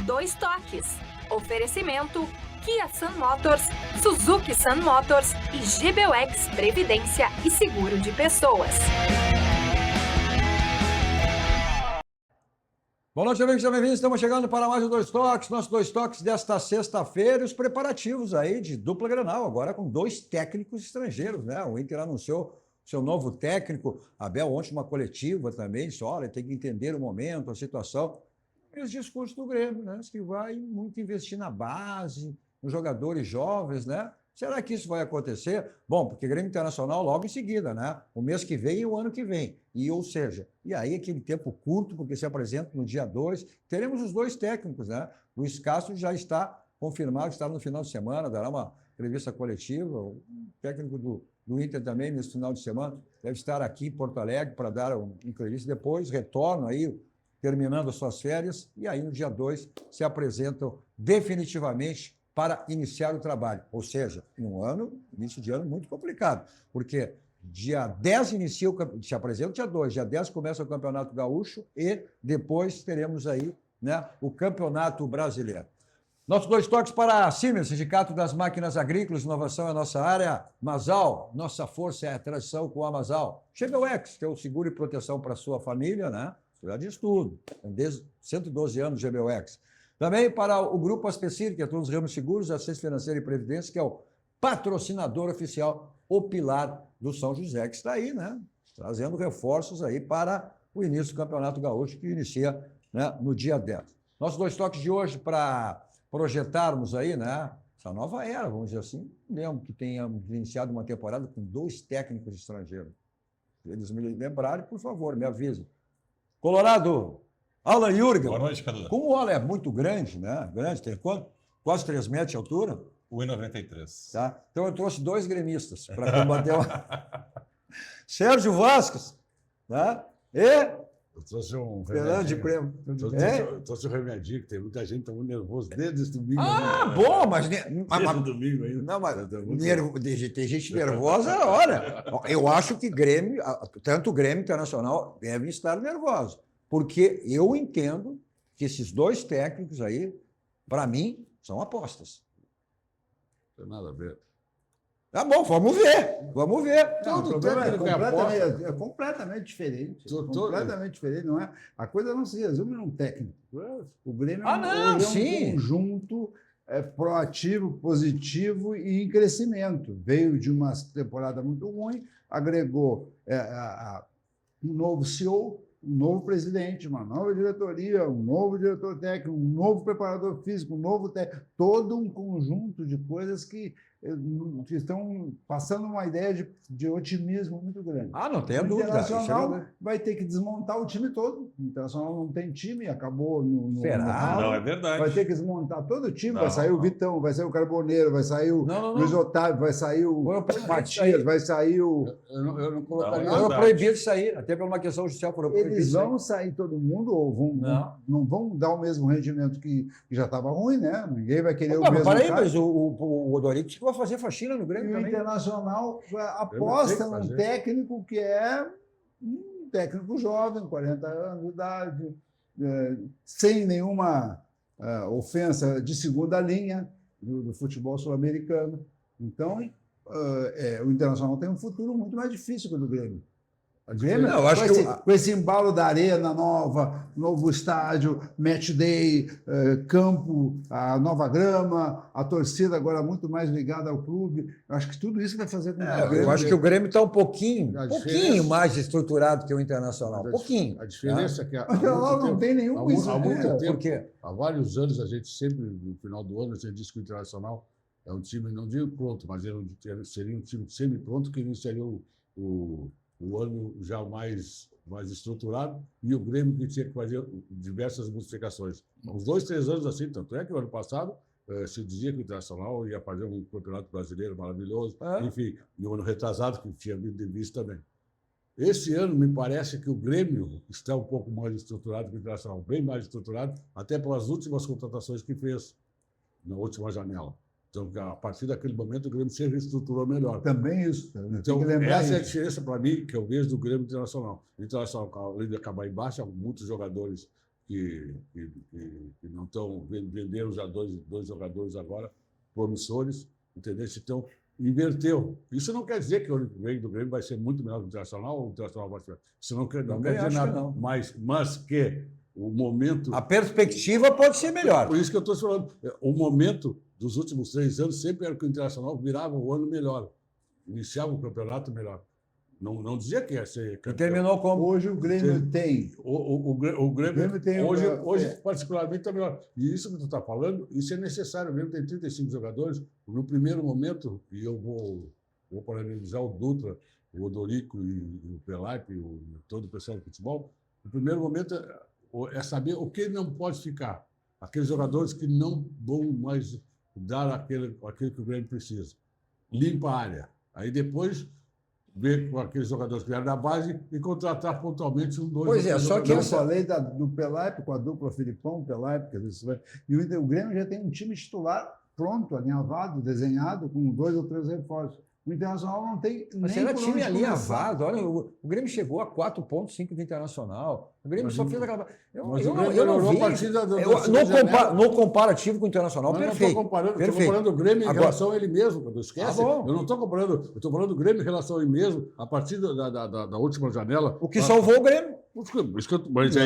Dois Toques. Oferecimento Kia Sun Motors, Suzuki Sun Motors e GBUX Previdência e Seguro de Pessoas. Boa noite, amigos, sejam bem-vindos. Estamos chegando para mais um Dois Toques, nosso Dois Toques desta sexta-feira, e os preparativos aí de dupla Grenal, agora com dois técnicos estrangeiros, né? O Inter anunciou seu novo técnico, Abel, ontem uma coletiva também, disse, olha, tem que entender o momento, a situação. E os discursos do Grêmio, né? Que vai muito investir na base, nos jogadores jovens, né? Será que isso vai acontecer? Bom, porque Grêmio Internacional logo em seguida, né? O mês que vem e o ano que vem. E, ou seja, e aí aquele tempo curto, porque se apresenta no dia 2, teremos os dois técnicos, né? O Luiz Castro já está confirmado, está no final de semana, dará uma entrevista coletiva. O técnico do Inter também, nesse final de semana, deve estar aqui em Porto Alegre para dar uma entrevista. Depois retorna aí, terminando as suas férias, e aí no dia 2 se apresentam definitivamente para iniciar o trabalho. Ou seja, início de ano muito complicado, porque dia 10 se apresenta dia 2, dia 10 começa o Campeonato Gaúcho e depois teremos aí, né, o Campeonato Brasileiro. Nossos dois toques para a Siemens, Sindicato das Máquinas Agrícolas, inovação é a nossa área. Masal, nossa força é a tradição com a Masal. GBUX, que é o seguro e proteção para a sua família, né? Já diz tudo. Desde 112 anos GBUX. Também para o Grupo Aspecir, que atua nos ramos seguros, assistência financeira e previdência, que é o patrocinador oficial, o pilar do São José, que está aí, né? Trazendo reforços aí para o início do Campeonato Gaúcho, que inicia, né, no dia 10. Nossos dois toques de hoje para projetarmos aí, né, essa nova era, vamos dizer assim. Lembro que tenhamos iniciado uma temporada com dois técnicos estrangeiros. Se eles me lembrarem, por favor, me avisem. Colorado, Alan Jürgen. Boa noite, Cadu. Como o Alan é muito grande, né? Grande, tem quanto? Quase 3 metros de altura. 1,93. Tá? Então eu trouxe dois gremistas para combater o Sérgio Vasquez, tá? E eu trouxe um Fernando de Prêmio. Eu trouxe um remedinho, que tem muita gente tão nervoso desde esse domingo. Bom, mas... Desde domingo ainda. Não, mas tem gente nervosa, olha. Eu acho que Grêmio, tanto o Grêmio Internacional devem estar nervosos, porque eu entendo que esses dois técnicos aí, para mim, são apostas. Não tem nada a ver. Tá bom, vamos ver. Vamos ver. Não, o problema é completamente diferente. Completamente diferente, não é? A coisa não se resume num técnico. O Grêmio é um conjunto proativo, positivo e em crescimento. Veio de uma temporada muito ruim, agregou um novo CEO, um novo presidente, uma nova diretoria, um novo diretor técnico, um novo preparador físico, um novo técnico, todo um conjunto de coisas que estão passando uma ideia de otimismo muito grande. Não tenha dúvida. O Internacional vai ter que desmontar o time todo. O Internacional não tem time, acabou no Não, é verdade. Vai ter que desmontar todo o time, vai sair o Vitão, vai sair o Carboneiro, vai sair o Luiz Otávio, vai sair o Matias, vai sair o... Eu não colocaria... Não, proibido de sair, até por uma questão judicial. Eles vão sair todo mundo ou não vão dar o mesmo rendimento que já estava ruim, né? Ninguém vai querer o mesmo cara. Mas o Odorico vai fazer faxina no Grêmio também. O Internacional aposta num técnico que é um técnico jovem, 40 anos de idade, sem nenhuma ofensa de segunda linha do futebol sul-americano. Então, o Internacional tem um futuro muito mais difícil que o do Grêmio. O Grêmio, com esse embalo da arena nova, novo estádio, match day, campo, a nova grama, a torcida agora muito mais ligada ao clube. Eu acho que tudo isso vai fazer com que o Grêmio... Eu acho que o Grêmio está um pouquinho mais estruturado que o Internacional. Um pouquinho. A diferença é que... O Internacional não tem nenhum Por quê? Há vários anos, a gente sempre, no final do ano, a gente diz que o Internacional é um time, não digo pronto, mas seria um time semi-pronto que iniciaria o ano já mais estruturado, e o Grêmio que tinha que fazer diversas modificações. Uns 2, 3 anos assim, tanto é que o ano passado se dizia que o Internacional ia fazer um campeonato brasileiro maravilhoso, enfim, e o ano retrasado, que tinha vindo de vista também. Esse ano, me parece que o Grêmio está um pouco mais estruturado que o Internacional, bem mais estruturado, até pelas últimas contratações que fez na última janela. Então, a partir daquele momento, o Grêmio se reestruturou melhor. Também isso. Então, essa é a diferença para mim, que eu vejo do Grêmio Internacional. O Internacional, além de acabar embaixo, há muitos jogadores que não estão vendendo já dois jogadores agora promissores, entendeu? Então, inverteu. Isso não quer dizer que o ano que vem do Grêmio vai ser muito melhor que o Internacional ou o Internacional vai ser. Isso não quer dizer nada. Mas que o momento. A perspectiva pode ser melhor. Por isso que eu estou falando. O momento dos últimos 3 anos sempre era que o Internacional virava o ano melhor, iniciava o campeonato melhor. Não dizia que ia ser campeão. E terminou como? Hoje o Grêmio tem. O Grêmio tem hoje particularmente, está melhor. E isso que tu está falando, isso é necessário. O Grêmio tem 35 jogadores. No primeiro momento, e eu vou parabenizar o Dutra, o Odorico e o Pelaipe, todo o pessoal do futebol, no primeiro momento é saber o que não pode ficar. Aqueles jogadores que não vão mais dar aquilo que o Grêmio precisa. Limpa a área. Aí depois ver com aqueles jogadores que vieram da base e contratar pontualmente um, dois. Pois é, só que eu falei do Pelaipe com a dupla Filipão, Pelaipe, e o Grêmio já tem um time titular pronto, alinhavado, desenhado, com 2 ou 3 reforços. O Internacional não tem mas nem era por time onde alinhavado. Olha, o Grêmio chegou a 4,5 do Internacional. O Grêmio só fez aquela. Eu não vi. No comparativo com o Internacional, perfeito. Estou comparando o Grêmio em relação a ele mesmo, quando esquece. Eu não estou comparando. Eu estou falando do Grêmio em relação a ele mesmo, a partir da última janela. O que salvou o Grêmio. Mas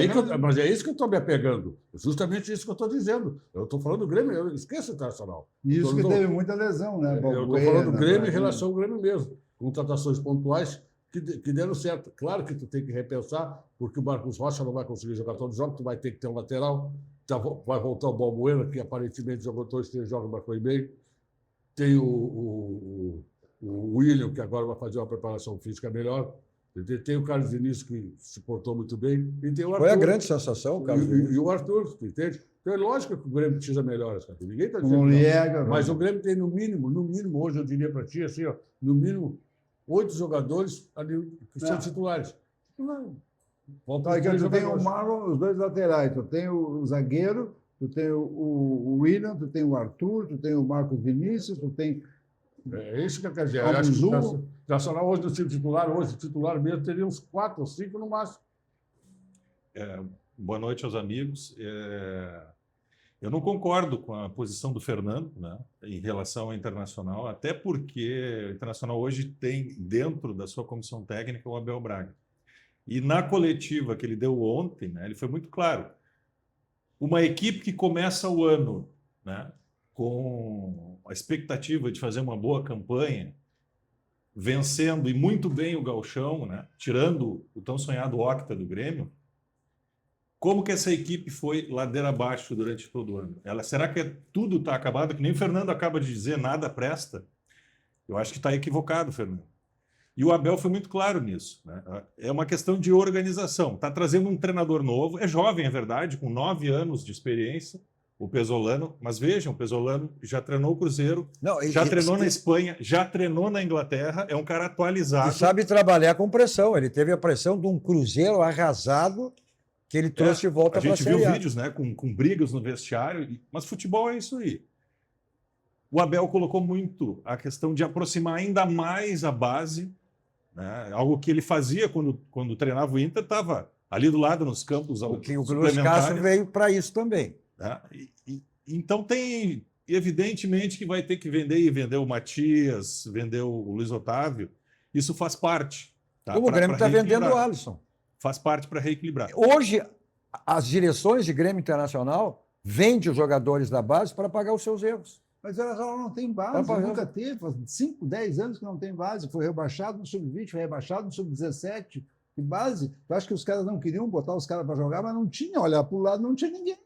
é isso que eu estou me apegando. Justamente isso que eu estou dizendo. Eu estou falando do Grêmio, eu esqueço o Internacional. E isso que teve muita lesão, né? Eu estou falando do Grêmio em relação ao Grêmio mesmo. Contratações pontuais que deram certo. Claro que tu tem que repensar, porque o Marcos Rocha não vai conseguir jogar todos os jogos, tu vai ter que ter um lateral. Vai voltar o Balbuena, que aparentemente jogou 2, 3 jogos, mas foi bem. Tem o William, que agora vai fazer uma preparação física melhor. Tem o Carlos Vinícius, que se portou muito bem. E tem o Arthur. Foi a grande sensação, o Carlos Vinícius. E o Arthur, entende? Então é lógico que o Grêmio precisa melhorar. Ninguém está dizendo não. Mas o Grêmio tem, no mínimo, hoje eu diria para ti, assim, ó, no mínimo, 8 jogadores ali que são titulares. Não. Tu tem o Marlon, os 2 laterais. Tu tem o zagueiro, tu tem o William, tu tem o Arthur, tu tem o Marcos Vinícius, tu tem... É isso que eu quero dizer. Eu acho que o Internacional hoje no time titular, hoje o titular mesmo, teria uns 4 ou 5 no máximo. Boa noite aos amigos. Eu não concordo com a posição do Fernando, né, em relação ao Internacional, até porque o Internacional hoje tem dentro da sua comissão técnica o Abel Braga. E na coletiva que ele deu ontem, né, ele foi muito claro. Uma equipe que começa o ano, né, com a expectativa de fazer uma boa campanha, vencendo e muito bem o gauchão, né, tirando o tão sonhado octa do Grêmio, como que essa equipe foi ladeira abaixo durante todo o ano? Será que tudo está acabado? Que nem o Fernando acaba de dizer, nada presta? Eu acho que está equivocado, Fernando. E o Abel foi muito claro nisso, né? É uma questão de organização. Está trazendo um treinador novo, é jovem, é verdade, com 9 anos de experiência, o Pesolano, mas vejam, o Pesolano já treinou o Cruzeiro, já treinou na Espanha, já treinou na Inglaterra, é um cara atualizado. E sabe trabalhar com pressão. Ele teve a pressão de um Cruzeiro arrasado que ele trouxe de volta para a Série A. A gente viu vídeos, né, com brigas no vestiário, mas futebol é isso aí. O Abel colocou muito a questão de aproximar ainda mais a base, né, algo que ele fazia quando treinava o Inter, estava ali do lado nos campos. O Luiz Castro veio para isso também. Então tem, evidentemente, que vai ter que vender o Matias, vender o Luiz Otávio. Isso faz parte. Tá? Como o Grêmio está vendendo o Alisson. Faz parte para reequilibrar. Hoje, as direções de Grêmio Internacional vendem os jogadores da base para pagar os seus erros. Mas ela não tem base, nunca teve. Faz 5, 10 anos que não tem base. Foi rebaixado no Sub-20, foi rebaixado no Sub-17. Que base? Eu acho que os caras não queriam botar os caras para jogar, mas não tinha. Olhar para o lado, não tinha ninguém.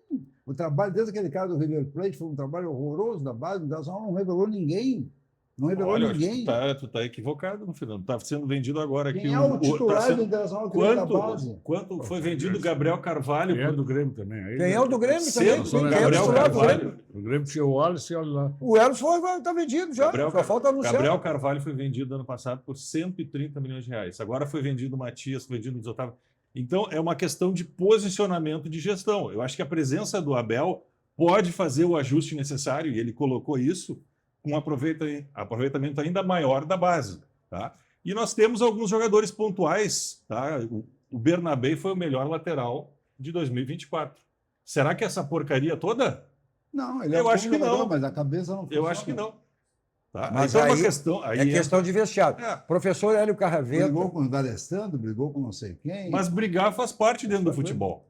O trabalho desde aquele cara do River Plate foi um trabalho horroroso da base. O Internacional não revelou ninguém. Não revelou ninguém. Tu tá equivocado, Fernando. Está sendo vendido agora aqui. Quem é o titular do Internacional que veio da base? Quanto foi vendido o Gabriel Carvalho? Quem é do Grêmio também? Quem é o do Grêmio também? Gabriel Carvalho. O Grêmio tinha o Alisson e olha lá. O Alisson está vendido já. Só falta anunciar. Gabriel Carvalho foi vendido ano passado por 130 milhões de reais. Agora foi vendido o Matias, foi vendido o Otávio. Então, é uma questão de posicionamento de gestão. Eu acho que a presença do Abel pode fazer o ajuste necessário, e ele colocou isso, com um aproveitamento ainda maior da base. Tá? E nós temos alguns jogadores pontuais. Tá? O Bernabé foi o melhor lateral de 2024. Será que essa porcaria toda? Não, ele Eu é um acho que jogador, não. mas a cabeça não funciona. Eu acho que não. Tá? Mas Então, aí uma questão, aí é questão de vestiário. Professor Hélio Carraveta... Brigou com o D'Alessandro, brigou com não sei quem. Mas brigar faz parte dentro do futebol.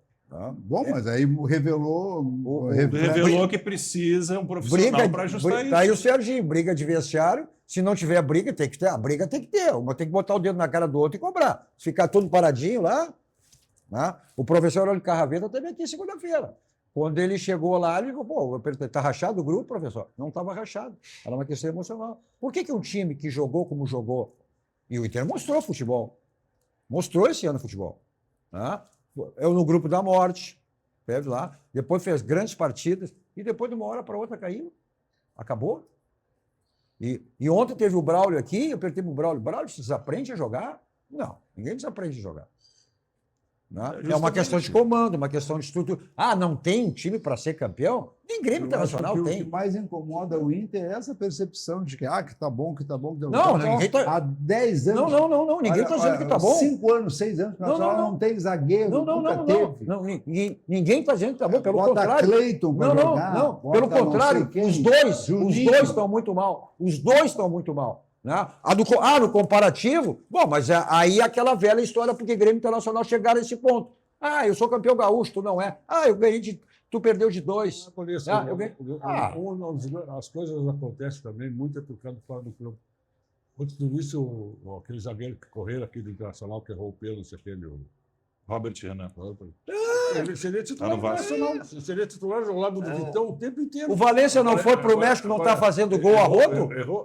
Bom, mas aí revelou... Revelou que precisa um profissional para ajustar isso. Tá aí o Serginho, briga de vestiário. Se não tiver briga, tem que ter. A briga tem que ter. Uma tem que botar o dedo na cara do outro e cobrar. Se ficar tudo paradinho lá... Né? O professor Hélio Carraveta teve aqui segunda-feira. Quando ele chegou lá, ele falou, pô, está rachado o grupo, professor? Não estava rachado. Era uma questão emocional. Por que um time que jogou como jogou, e o Inter mostrou futebol, mostrou esse ano futebol, né? Eu no grupo da morte, teve lá, depois fez grandes partidas, e depois de uma hora para outra caiu. Acabou. E ontem teve o Braulio aqui, eu perguntei para o Braulio, você desaprende a jogar? Não, ninguém desaprende a jogar. Né? É uma questão de comando, uma questão de estrutura. Ah, não tem um time para ser campeão? Nem Grêmio Internacional tem. O que mais incomoda o Inter é essa percepção de que tá bom, que tá bom. Não, ninguém tá... Há 10 anos... Não, ninguém está dizendo que tá bom. 5 anos, 6 anos, não tem zagueiro, nunca teve. Ninguém está dizendo que tá bom, pelo Bota contrário. Cleiton para jogar. Não, pelo contrário, os dois estão muito mal. Os dois estão muito mal. Né? No comparativo, bom, mas aí aquela velha história, porque Grêmio Internacional chegaram a esse ponto. Ah, eu sou campeão gaúcho, tu não é. Ah, eu ganhei tu perdeu de 2. As coisas acontecem também, muito é tocando fora do clube. Antes do início, aquele zagueiro que correram aqui do Internacional, que errou o pelo, não sei quem, Robert Renan. Ele seria titular nacional. Seria titular ao lado do Vitão o tempo inteiro. O Valência não foi para o México, não está fazendo gol a rodo? Errou.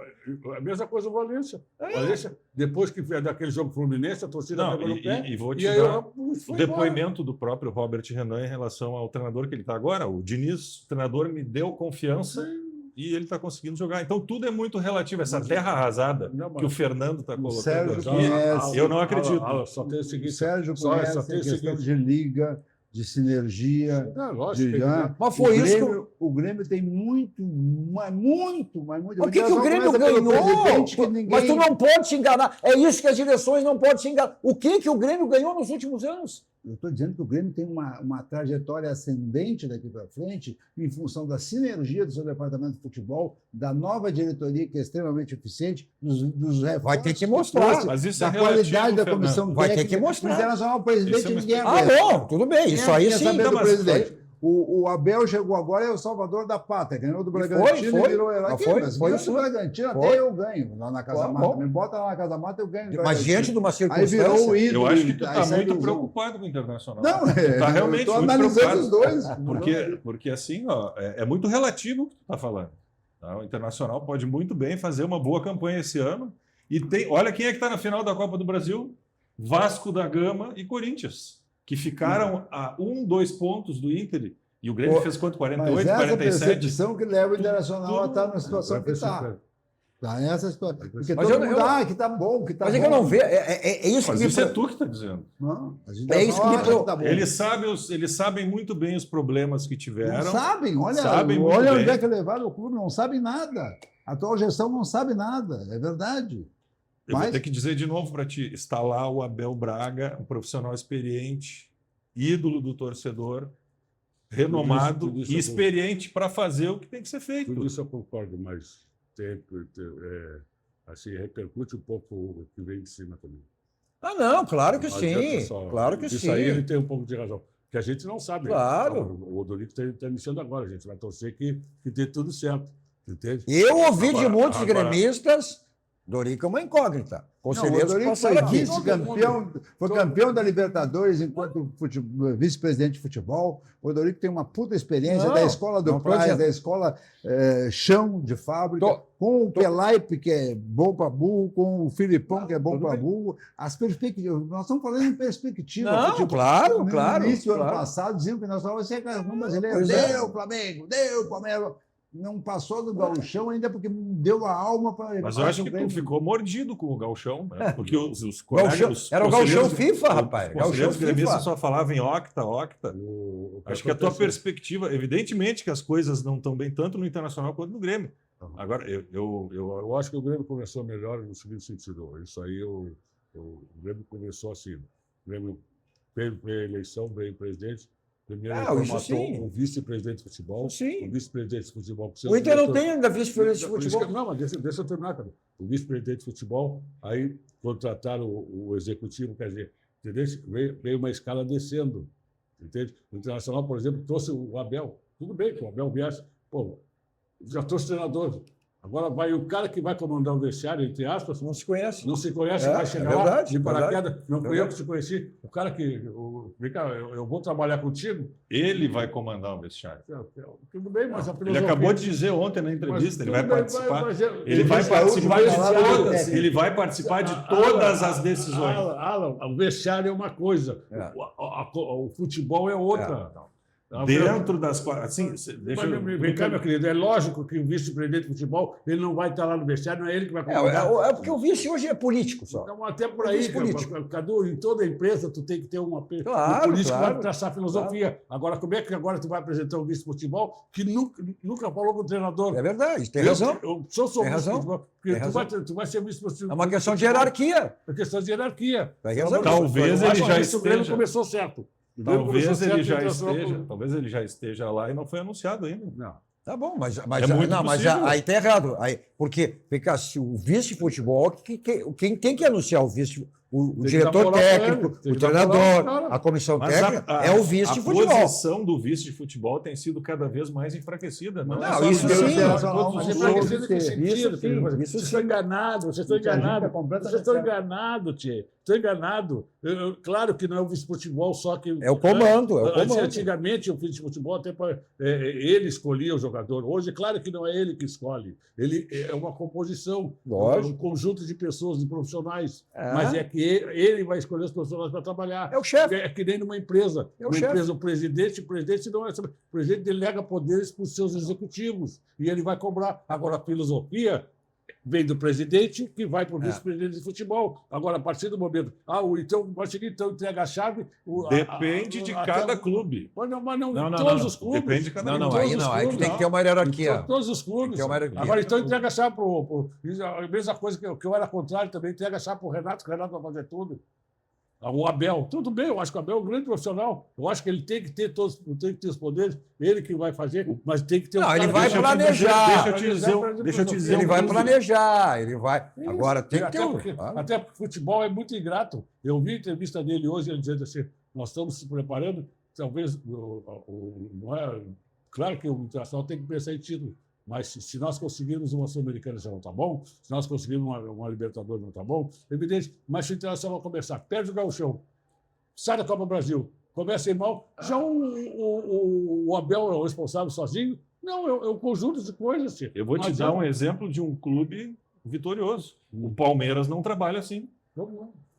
A mesma coisa o Valência. Valência, depois que fez daquele jogo Fluminense, a torcida pegou no pé. E vou te dar o depoimento do próprio Robert Renan em relação ao treinador que ele está agora. O Diniz, o treinador, me deu confiança e ele está conseguindo jogar. Então tudo é muito relativo. Essa terra arrasada que o Fernando está colocando Sérgio aqui, conhece, eu não acredito. Só tem o seguinte, o Sérgio conhece a questão de liga, de sinergia. Lógico, mas foi isso que o Grêmio tem muito. O que o Grêmio ganhou? Mas tu não pode te enganar. É isso que as direções não podem te enganar. O que o Grêmio ganhou nos últimos anos? Eu estou dizendo que o Grêmio tem uma trajetória ascendente daqui para frente em função da sinergia do seu departamento de futebol, da nova diretoria, que é extremamente eficiente, dos reforços. Vai ter que mostrar. Mas isso da é qualidade relativo, da comissão técnica. Vai ter que mostrar. Internacional, o presidente, ninguém bom, tudo bem. Isso aí sim. Do presidente. O Abel chegou agora, é o salvador da pátria, ganhou do Bragantino e virou herói. Foi do Bragantino, até eu ganho lá na Casa Mata. Me bota lá na Casa Mata, eu ganho. Mas diante de uma circunstância... Aí virou o ídolo. Eu acho que tu está muito preocupado com o Internacional. Não, está realmente eu tô muito analisando preocupado. os dois. Porque assim, é muito relativo o que tu está falando. Tá? O Internacional pode muito bem fazer uma boa campanha esse ano. E olha quem é que está na final da Copa do Brasil. Vasco da Gama e Corinthians, que ficaram a 2 pontos do Inter. E o Grêmio fez quanto? 48, mas essa 47? percepção que leva o Internacional a estar na situação que está. Tá nessa situação. Porque todo mundo, que tá bom, que tá bom. Mas é que eu não vejo. É isso mas que isso é tu que está dizendo. Não, é isso que tá bom. Eles sabem muito bem os problemas que tiveram. Não sabem, olha onde é que levaram o clube, não sabem nada. A atual gestão não sabe nada, é verdade. Eu vou ter que dizer de novo para ti, está lá o Abel Braga, um profissional experiente, ídolo do torcedor, renomado tudo isso e experiente para fazer o que tem que ser feito. Tudo isso eu concordo, mas assim, repercute um pouco o que vem de cima também. Ah, não, claro que sim. Claro que sim. Isso aí ele tem um pouco de razão. Que a gente não sabe. Claro. O Odorico está iniciando agora, a gente vai torcer que dê tudo certo. Entende? Eu ouvi de muitos gremistas, Dorico é uma incógnita. Conselheiros que passaram aqui. Foi campeão da Libertadores enquanto vice-presidente de futebol. O Dorico tem uma puta experiência da escola do Praz, da escola chão de fábrica, com o Pelaipe, que é bom para burro, com o Filipão, que é bom para burro. As perspectivas, nós estamos falando em perspectiva. Não, claro. No início do ano passado, diziam que nós estávamos ser campeão brasileiro. Deu Flamengo, deu Palmeiras. Não passou do gauchão ainda porque deu a alma para... Mas eu acho que tu ficou mordido com o gauchão, né? Porque os colegas... Era o gauchão FIFA, rapaz. Os conselheiros gremistas só falavam em octa. Acho que a tua perspectiva... Evidentemente que as coisas não estão bem tanto no Internacional quanto no Grêmio. Agora, eu acho que o Grêmio começou melhor no seguinte sentido. Isso aí, o Grêmio começou assim. O Grêmio veio eleição, veio presidente, Primeiro isso sim. o vice-presidente de futebol. Sim. O vice-presidente de futebol. O Inter não tem ainda vice-presidente de futebol. Não, mas deixa eu terminar, cara. O vice-presidente de futebol, aí contrataram o executivo, quer dizer, veio uma escala descendo. Entende? O Internacional, por exemplo, trouxe o Abel. Tudo bem que o Abel viesse. Pô, já trouxe treinador. Agora vai o cara que vai comandar o vestiário, entre aspas. Não se conhece. Não se conhece, vai chegar lá de paraquedas. Não fui eu que te conheci. O cara que. Vem cá, eu vou trabalhar contigo. Ele vai comandar o vestiário. Tudo bem, mas a Ele acabou de dizer ontem na entrevista, ele vai participar. Ele vai participar de todas. Ele vai participar de todas as decisões. Alan, o vestiário é uma coisa, o futebol é outra. Dentro das... Assim, Vem cá, meu querido, é lógico que o vice-presidente de futebol ele não vai estar lá no vestiário, não é ele que vai comandar. É porque o vice hoje é político só. Então, até por aí, Cadu, em toda empresa tu tem que ter um político que vai traçar filosofia. Claro. Agora, como é que agora tu vai apresentar um vice-futebol que nunca falou com o treinador? É verdade, tem razão. Eu sou vice-futebol. Tu vai ser vice-futebol. É uma questão de hierarquia. É questão de hierarquia. Talvez ele já esteja... começou certo. Talvez ele já esteja lá e não foi anunciado ainda. Não. Tá bom, mas aí tá errado. Porque se o vice-futebol, quem tem que anunciar o vice? O diretor técnico, o treinador, a comissão técnica é o vice de futebol. A posição do vice de futebol tem sido cada vez mais enfraquecida. Não, isso sim. Vocês estão enganados, vocês estão enganados. Vocês estão enganados, Tchê. Estou enganado. Claro que não é o vice-futebol só que... É o comando, é o comando. Antigamente, o vice-futebol até ele escolhia o jogador. Hoje, claro que não é ele que escolhe. Ele é uma composição, um conjunto de pessoas, de profissionais. Mas é que ele vai escolher os profissionais para trabalhar. É o chefe. É que nem numa empresa. Empresa, o presidente não é... O presidente delega poderes para os seus executivos. E ele vai cobrar. Agora, a filosofia... vem do presidente, que vai para o vice-presidente de futebol. Agora, a partir do momento... então entrega a chave... Depende de cada clube. Mas não todos os clubes. Depende de cada clube. Aí tem que ter uma hierarquia. Todos os clubes. Agora, então, entrega a chave para o... A mesma coisa que eu era contrário também, entrega a chave para o Renato, que o Renato vai fazer tudo. O Abel, tudo bem, eu acho que o Abel é um grande profissional. Eu acho que ele tem que ter os poderes, ele que vai fazer, mas tem que ter... Não, ele vai planejar. Deixa eu te dizer. Ele vai planejar, ele vai... Agora tem que ter Até porque futebol é muito ingrato. Eu vi a entrevista dele hoje, ele dizendo assim, nós estamos se preparando, talvez... não é, claro que o Internacional tem que pensar em título, mas se nós conseguirmos uma Sul-Americana já não está bom, se nós conseguirmos uma Libertadores não está bom, evidente, mas se o Internacional começar, perde o Gauchão, sai da Copa Brasil, começa a ir mal, já o Abel é o responsável sozinho? Não, é um conjunto de coisas. Eu vou te dar um exemplo de um clube vitorioso. O Palmeiras não trabalha assim.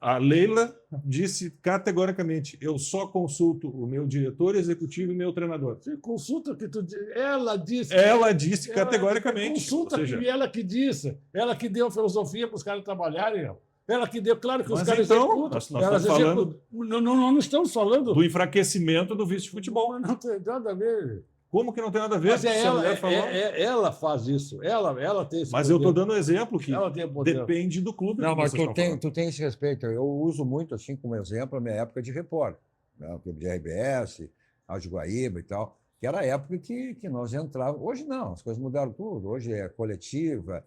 A Leila disse categoricamente, eu só consulto o meu diretor executivo e meu treinador. Você consulta o que tu... Ela disse... Ela disse categoricamente. Consulta que ela que disse. Ela que deu a filosofia para os caras trabalharem. Ela que deu... Claro que os caras então, nós estamos falando... Não estamos falando... Do enfraquecimento do vice-futebol. Não tem nada a ver. Como que não tem nada a ver? Mas ela faz isso. Ela tem esse Mas poder. eu estou dando um exemplo que poder. Depende do clube. Não, mas tu tem esse respeito. Eu uso muito, assim, como exemplo, a minha época de repórter. Né? O clube de RBS, Rádio Guaíba e tal, que era a época que nós entrávamos. Hoje não, as coisas mudaram tudo. Hoje é coletiva,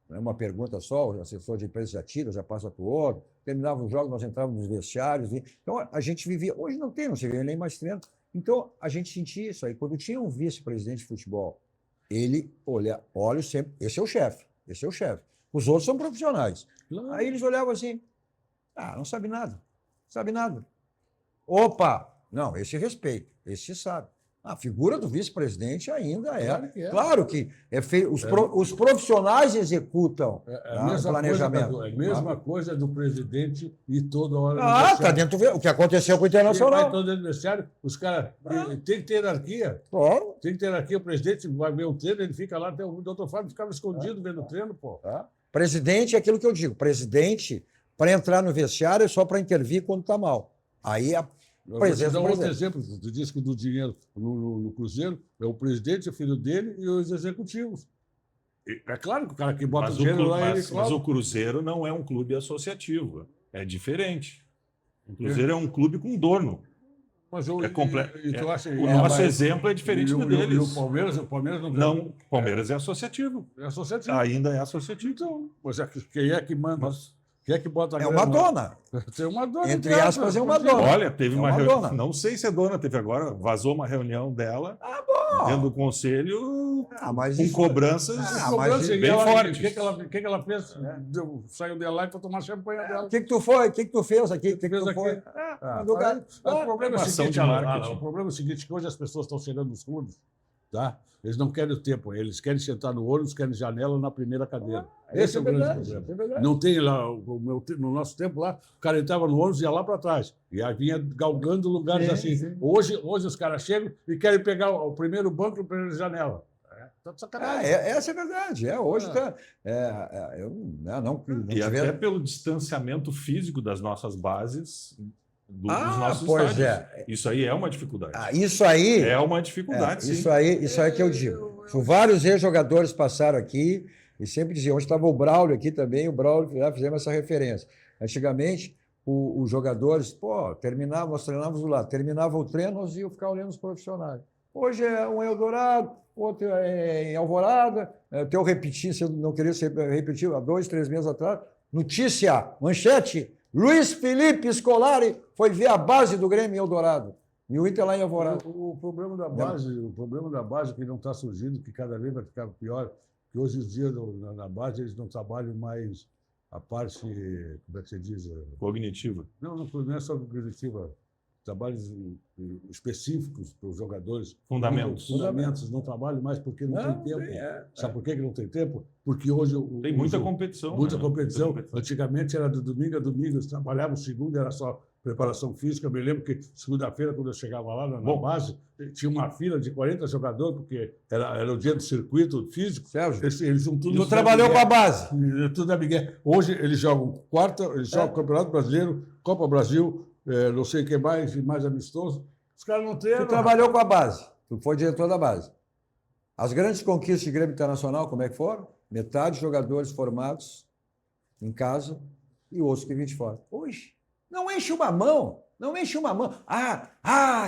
não é uma pergunta só, o assessor de imprensa já tira, já passa para o outro. Terminava os jogos, nós entrávamos nos vestiários. Então, a gente vivia... Hoje não se vê nem mais treino. Então, a gente sentia isso aí. Quando tinha um vice-presidente de futebol, ele olha sempre, esse é o chefe. Os outros são profissionais. Aí eles olhavam assim, não sabe nada. Opa! Não, esse respeita, esse sabe. A figura do vice-presidente ainda Claro que é feio. Os profissionais executam o planejamento. É a mesma coisa do presidente e toda hora. Está dentro o que aconteceu com o Internacional. Vai todo dentro do vestiário, os caras. Tem que ter hierarquia. Claro. Tem que ter hierarquia. O presidente vai ver o treino, ele fica lá, até o doutor Fábio ficava escondido vendo o treino, pô. Presidente é aquilo que eu digo. Presidente, para entrar no vestiário, é só para intervir quando está mal. Aí Vou dar outro exemplo. Tu disse que do dinheiro no Cruzeiro é o presidente, o filho dele e os executivos. É claro que o cara que bota o dinheiro lá... Mas o Cruzeiro não é um clube associativo. É diferente. O Cruzeiro é um clube com dono. Mas É completo. tu acha, O nosso exemplo é diferente do deles. E o Palmeiras não. Não, Palmeiras é associativo. É associativo. Ainda é associativo. Então, mas quem é que manda? Quem é que bota a É grana? uma dona. Tem uma dona. Entre aspas, é uma dona. Olha, teve É uma uma reunião. dona. Não sei se é dona, teve agora, vazou uma reunião dela dentro do conselho Mas com isso- cobranças bem fortes. O que ela fez? Saiu de lá e foi tomar champanhe dela. O que tu foi? O que tu fez aqui? O que fez tu aqui? foi? O problema é o ação seguinte, de marketing. o problema é o seguinte, que hoje as pessoas estão chegando nos clubes, tá? Eles não querem o tempo, eles querem sentar no ônibus, querem janela na primeira cadeira. Esse é o grande problema. Não tem lá, no nosso tempo lá, o cara entrava no ônibus e ia lá para trás. E aí vinha galgando lugares assim. Sim. Hoje os caras chegam e querem pegar o primeiro banco e a primeira janela. Tá de sacanagem. Essa é verdade. Hoje tá. Não E até tivemos. pelo distanciamento físico das nossas bases, dos nossos pois estádios. Isso aí é uma dificuldade. Isso aí. É uma dificuldade, sim. Isso aí que eu digo. Vários ex-jogadores passaram aqui e sempre diziam, onde estava o Braulio aqui também, o Braulio, já fizemos essa referência. Antigamente, os jogadores, nós treinávamos lá, terminava o treino, nós íamos ficar olhando os profissionais. Hoje é um em Eldorado, outro é em Alvorada, eu repeti, se eu não queria repetir, há 2, 3 meses atrás, notícia, manchete, Luiz Felipe Scolari foi ver a base do Grêmio em Eldorado. E o Inter lá em Alvorada. O problema da base que não está surgindo, que cada vez vai ficar pior, que hoje em dias na base eles não trabalham mais a parte, como é que você diz? Cognitiva. Não é só cognitiva, trabalhos específicos para os jogadores. Fundamentos. Fundamentos, não trabalham mais porque não tem tempo. Sabe por que não tem tempo? Porque hoje... Tem muita competição. Muita competição. Antigamente era de domingo a domingo, eles trabalhavam segunda, era só preparação física. Eu me lembro que segunda-feira, quando eu chegava lá na base, tinha uma fila de 40 jogadores, porque era o dia do circuito físico. Sérgio, Eles são tudo... tu trabalhou com a base. Tudo da Miguel. Hoje eles jogam Campeonato Brasileiro, Copa Brasil, não sei o que mais amistoso. Os caras não treinam. Tu trabalhou com a base. Tu foi diretor da base. As grandes conquistas de Grêmio Internacional, como é que foram? Metade de jogadores formados em casa e outros que vinham de fora. Hoje, não enche uma mão. Não enche uma mão.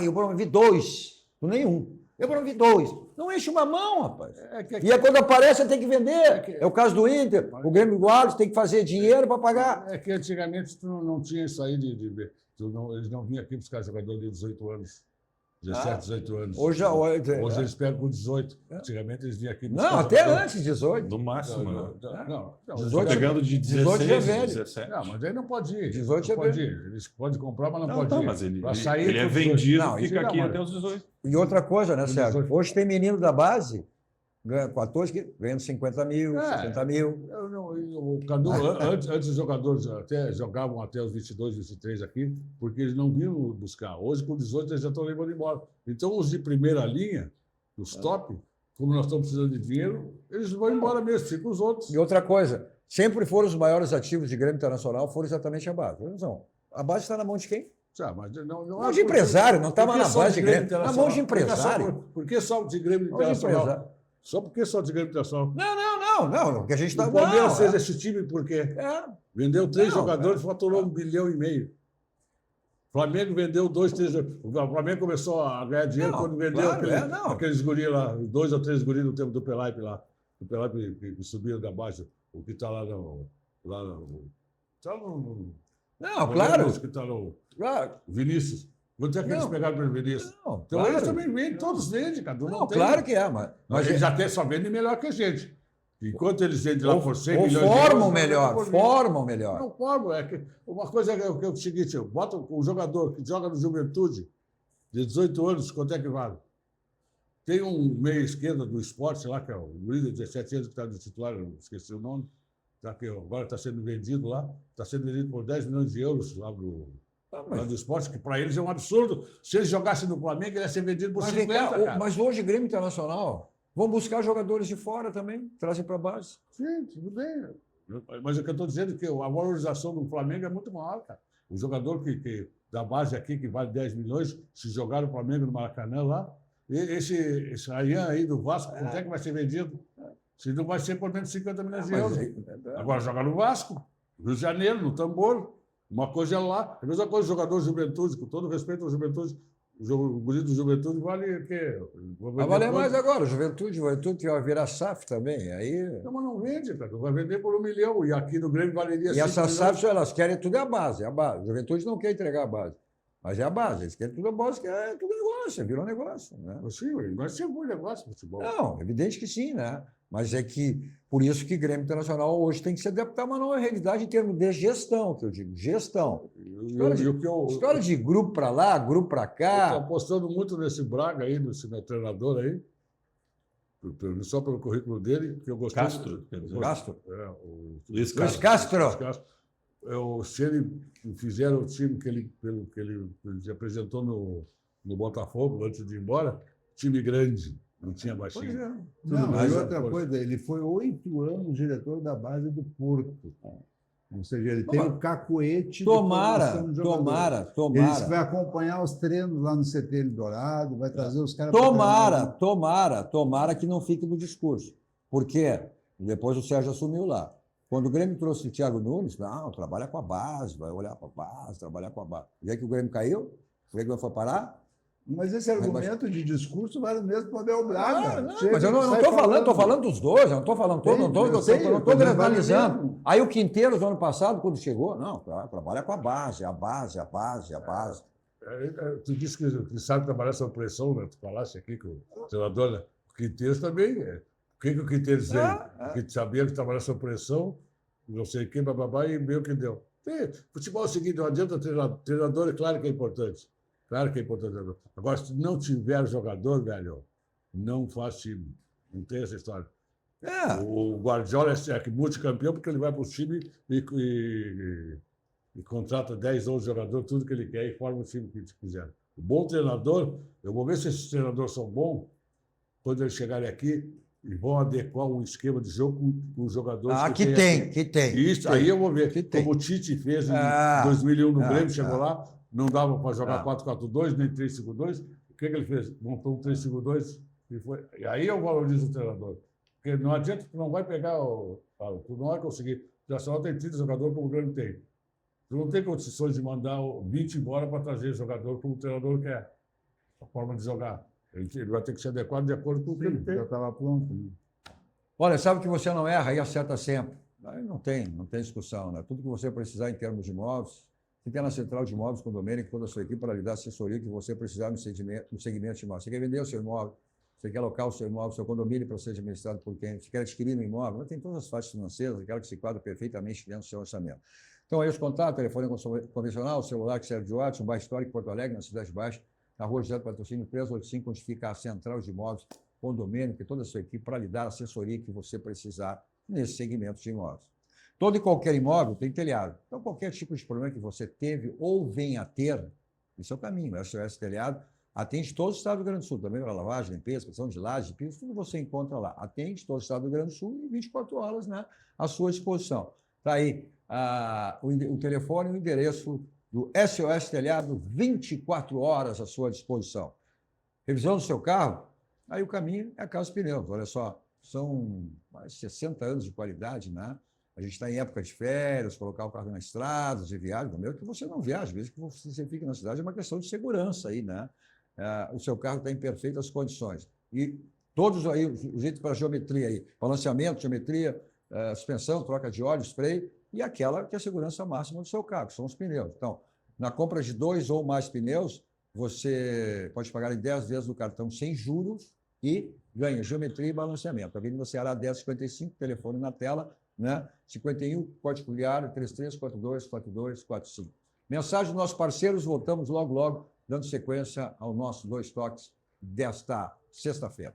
Eu promovi 2. Tu nenhum. Eu promovi 2. Não enche uma mão, rapaz. E quando aparece, tem que vender. É o caso do Inter. O Grêmio Guardas tem que fazer dinheiro para pagar. É que antigamente tu não tinha isso aí eles não vinham aqui buscar jogador de 18 anos. 17, 18 anos. Hoje eles pegam com 18. Antigamente eles vinham aqui buscar Não, até jogador. antes de 18. No máximo. Não. 18 pegando de 18 16, já é velho. 17. Não, mas aí não pode ir. 18 não é pode ir. Eles podem comprar, mas não pode ir. Mas ele sair é com 18. vendido, Não, fica isso aqui não, até os 18. E outra coisa, né, 18. Sérgio? Hoje tem menino da base, ganha 14, ganhando 50 mil, 60 mil. Cadu, antes os jogadores jogavam até os 22, 23 aqui, porque eles não vinham buscar. Hoje, com 18, eles já estão levando embora. Então, os de primeira linha, os top, como nós estamos precisando de dinheiro, eles vão embora mesmo, ficam os outros. E outra coisa, sempre foram os maiores ativos de Grêmio Internacional, foram exatamente a base. Não, a base está na mão de quem? Mas não mão de empresário, não estava na base de Grêmio. Na mão de empresário. Por que só de Grêmio Internacional? Só porque só de Grêmio Internacional? Não, porque a gente está... O Palmeiras fez esse time por quê? Vendeu 3 jogadores e faturou 1,5 bilhão. O Flamengo vendeu 2, 3... O Flamengo começou a ganhar dinheiro quando vendeu aqueles guris lá, 2 ou 3 guris no tempo do Pelaipe lá. O Pelaipe que subiram da base, o que está lá no... Claro. Que está no... Claro. Vinícius. Quanto é que eles pegaram pelo Vinícius? Então claro. eles também vendem, todos vendem, cada um não tem. Claro que é, mas eles até só vendem melhor que a gente. Enquanto eles vendem lá por 100 milhões de euros... Formam melhor. Não, formam. Uma coisa é o seguinte, bota o jogador que joga no Juventude, de 18 anos, quanto é que vale? Tem um meia-esquerda do esporte lá, que é o líder de 17 anos, que está no titular, eu esqueci o nome, que agora está sendo vendido lá, está sendo vendido por 10 milhões de euros lá do esporte, que para eles é um absurdo. Se eles jogassem no Flamengo, ele ia ser vendido por 50, cara. Mas hoje, Grêmio Internacional, vão buscar jogadores de fora também, trazem para a base. Sim, tudo bem. Mas o que eu estou dizendo é que a valorização do Flamengo é muito maior, cara. O jogador da base aqui, que vale 10 milhões, se jogar no Flamengo no Maracanã lá, esse Ayan aí do Vasco, quanto é que vai ser vendido? Se não vai ser por menos de 50 milhões de euros. Agora joga no Vasco, Rio de Janeiro, no Tambor. Uma coisa é lá, a mesma coisa, jogador de Juventude, com todo respeito ao Juventude, O guri do Juventude vale o quê? Vai valer mais agora. Juventude que vai virar SAF também. Aí... Não, mas não vende, cara. Vai vender por 1 milhão. E aqui no Grêmio valeria 5 E essas milhões. SAFs, elas querem tudo é a base. Juventude não quer entregar a base. Mas é a base. Eles querem tudo a base, que é tudo negócio. Virou negócio. Né? Sim, mas sempre foi negócio de futebol. Não, evidente que sim, né? Mas é que, por isso que Grêmio Internacional hoje tem que se adaptar a uma nova realidade em termos de gestão, que eu digo, gestão. História de grupo para lá, grupo para cá. Estou apostando muito nesse Braga aí, nesse meu treinador aí, só pelo currículo dele, que eu gostei. Castro. Castro? Luiz Luiz Castro. Se ele fizer o time que ele apresentou no Botafogo antes de ir embora, time grande. Não tinha baixinho. Não, mas outra coisa, ele foi 8 anos diretor da base do Porto. Ou seja, ele tem um cacuete. Tomara. Ele vai acompanhar os treinos lá no CT Eldorado, vai trazer os caras. Tomara que não fique no discurso. Porque depois o Sérgio assumiu lá. Quando o Grêmio trouxe o Thiago Nunes, não, trabalha com a base, vai olhar para a base, trabalhar com a base. Já que o Grêmio caiu, o Grêmio foi parar. Mas esse argumento de discurso vale mesmo para o Abel Braga. Mas eu não estou falando, estou falando dos dois, eu não estou falando todo, não estou generalizando. Aí o Quinteiros, no ano passado, quando chegou, não, trabalha com a base. Tu disse que sabe trabalhar sob pressão, né? Tu falaste aqui com o treinador, né? O Quinteiros também. O que o Quinteiros veio? Porque sabia que trabalhar sob pressão, não sei quem, bababá, e meio que deu. Futebol é o seguinte, não adianta treinador, é claro que é importante. Claro que é importante. Agora, se não tiver jogador, velho, não faz time. Não tem essa história. O Guardiola é multicampeão porque ele vai para o time e contrata 10, 11 jogadores, tudo que ele quer e forma o time que quiser. O bom treinador, eu vou ver se esses treinadores são bons quando eles chegarem aqui e vão adequar um esquema de jogo com os jogadores que tem. Isso, aí eu vou ver. Como o Tite fez em 2001 no Grêmio, chegou lá, não dava para jogar 4-4-2, nem 3-5-2. O que ele fez? Montou um 3-5-2 e aí eu valorizo o treinador. Porque não adianta, tu não vai pegar tu não vai conseguir. O Nacional tem 30 jogadores como o Grêmio tem. Tu não tem condições de mandar 20 embora para trazer jogador como o treinador quer. A forma de jogar. Ele vai ter que se adequar de acordo com o que ele tem. Já estava pronto. Né? Olha, sabe que você não erra e acerta sempre. Aí não tem discussão. Né? Tudo que você precisar em termos de imóveis, você tem na Central de Imóveis Condomínio, toda a sua equipe para lhe dar a assessoria que você precisar no segmento de imóvel. Você quer vender o seu imóvel, você quer alocar o seu imóvel, seu condomínio para ser administrado por quem? Você quer adquirir um imóvel? Tem todas as faixas financeiras, aquela que se quadra perfeitamente dentro do seu orçamento. Então, aí os contatos, telefone convencional, celular que serve de WhatsApp, um bairro histórico, Porto Alegre, na Cidade Baixa, na Rua José do Patrocínio 385, onde fica a Central de Imóveis Condomínio, que toda a sua equipe para lhe dar a assessoria que você precisar nesse segmento de imóveis. Todo e qualquer imóvel tem telhado. Então, qualquer tipo de problema que você teve ou venha a ter, esse é o caminho. O SOS Telhado atende todo o estado do Rio Grande do Sul, também para lavagem, limpeza, questão de laje, de piso, tudo você encontra lá. Atende todo o estado do Rio Grande do Sul e 24 horas, né, à sua disposição. Está aí o telefone e o endereço do SOS Telhado, 24 horas à sua disposição. Revisão do seu carro, aí o caminho é a Casa Pneus. Olha só, são mais de 60 anos de qualidade, né? A gente está em época de férias, colocar o carro nas estradas de viagem, mesmo que você não viaje, mesmo que você fique na cidade, é uma questão de segurança aí, né? O seu carro está em perfeitas condições. E todos aí, os itens para geometria aí, balanceamento, geometria, suspensão, troca de óleo, spray, e aquela que é a segurança máxima do seu carro, que são os pneus. Então, na compra de 2 ou mais pneus, você pode pagar em 10 vezes no cartão sem juros e ganha geometria e balanceamento. Avenida Ceará 1055, telefone na tela, né? 51, código diário 33424245. Mensagem dos nossos parceiros, voltamos logo, dando sequência ao nosso 2 Toques desta sexta-feira.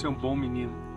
Você é um bom menino.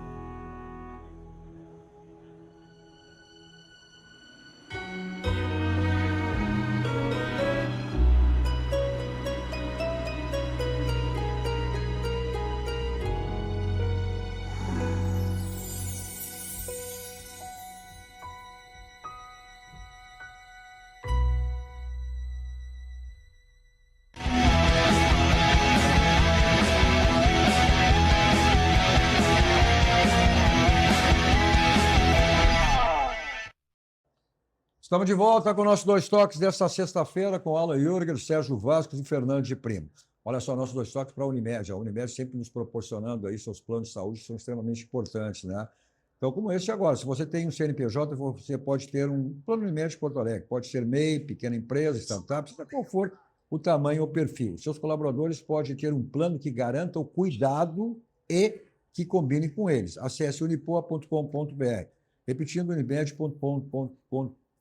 Estamos de volta com o nosso Dois Toques desta sexta-feira com Alan Jürger, Sérgio Vasquez e Fernando de Primo. Olha só, nosso Dois Toques para a Unimed. A Unimed sempre nos proporcionando aí seus planos de saúde, que são extremamente importantes, né? Então, como este agora, se você tem um CNPJ, você pode ter um plano Unimed de Porto Alegre. Pode ser MEI, pequena empresa, startup, seja qual for o tamanho ou perfil. Seus colaboradores podem ter um plano que garanta o cuidado e que combine com eles. Acesse unipoa.com.br. Repetindo,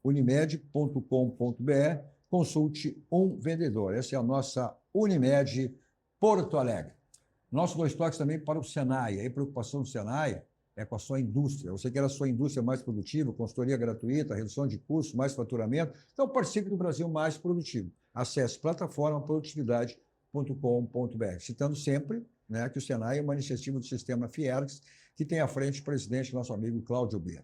unimed.com.br, consulte um vendedor. Essa é a nossa Unimed Porto Alegre. Nossos Dois Toques também para o Senai. A preocupação do Senai é com a sua indústria. Você quer a sua indústria mais produtiva, consultoria gratuita, redução de custos, mais faturamento? Então, participe do Brasil mais produtivo. Acesse plataformaprodutividade.com.br. Citando sempre, né, que o Senai é uma iniciativa do sistema Fiergs, que tem à frente o presidente, nosso amigo Cláudio B.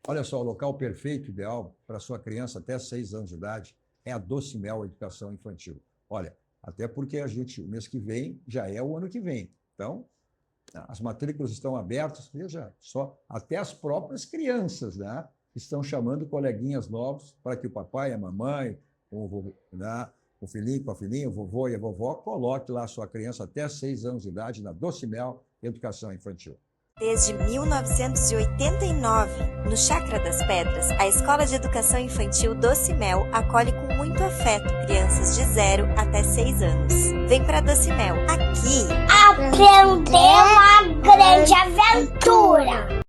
Olha só, o local perfeito, ideal para sua criança até 6 anos de idade é a Docimel Educação Infantil. Olha, até porque o mês que vem já é o ano que vem. Então, as matrículas estão abertas, veja só, até as próprias crianças, né, estão chamando coleguinhas novos para que o papai, a mamãe, o filhinho, a filhinha, o vovô e a vovó coloque lá a sua criança até 6 anos de idade na Docimel Educação Infantil. Desde 1989, no Chácara das Pedras, a Escola de Educação Infantil Docimel acolhe com muito afeto crianças de 0 até 6 anos. Vem para Docimel, aqui aprender uma grande aventura.